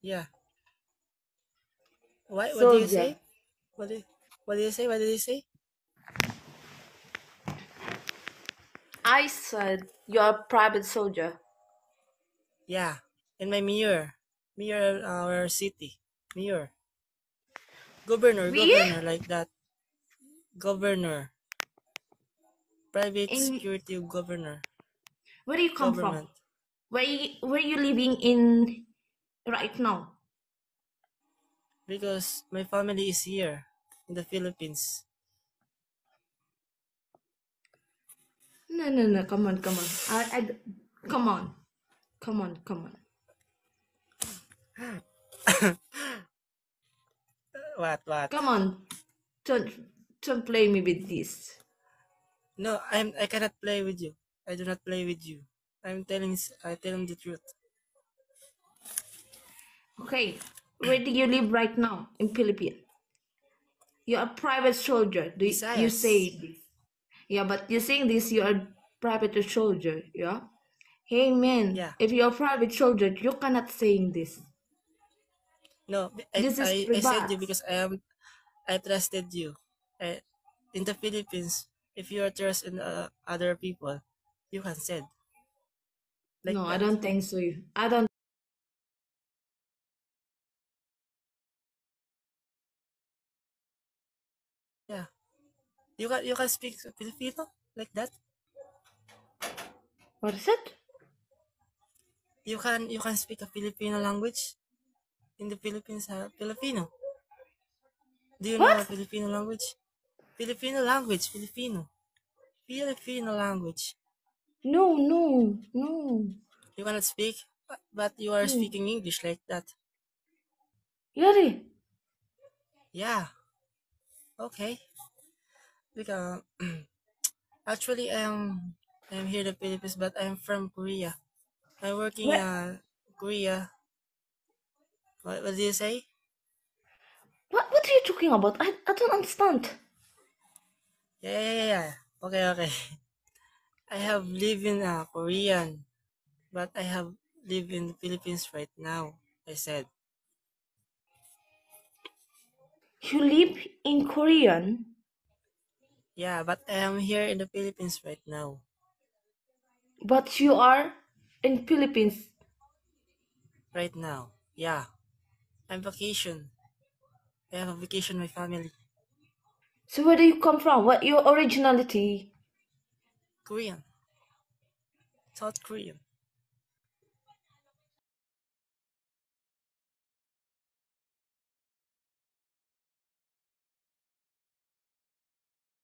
Yeah. What do you Soldier. say? What do you say? What did you say? I said you're a private soldier. Yeah. In my mayor. Mayor of our city. Mayor. Governor, We? governor, like that. Governor. Private In security governor. where do you come from? Government. Where you living in right now? Because my family is here in the Philippines. No. Come on, come on. Come on, come on, come on. What? Come on. Don't don't play me with this. No, I cannot play with you. I do not play with you. I telling the truth. Okay. Where do you live right now in Philippines? You're a private soldier. You Visayas. say this? Yeah, but you're saying this. You're a private soldier. Yeah. Hey man, Yeah. if you're a private soldier, you cannot saying this. No, This is I said private. you because I trusted you. I, in the Philippines, if you are trust in other people, you can said like No, I that. don't think so. I don't. Yeah. You can speak Filipino like that. What is it? You can speak a Filipino language in the Philippines. Filipino. Do you know a What? Filipino language? Filipino language. Filipino. Filipino language. No. You cannot speak, but you are No. speaking English like that. Yari. Yeah. Okay. Because actually I'm here in the Philippines, but I'm from Korea. I'm working What? Korea. What do you say? What are you talking about? I don't understand. Yeah. Okay. I have lived in Korean, but I have live in the Philippines right now. I said, You live in Korean, yeah, but I am here in the Philippines right now. but you are in Philippines. Right now, yeah, I'm vacation. I have a vacation with my family. So where do you come from? What your originality? Korean, South Korean.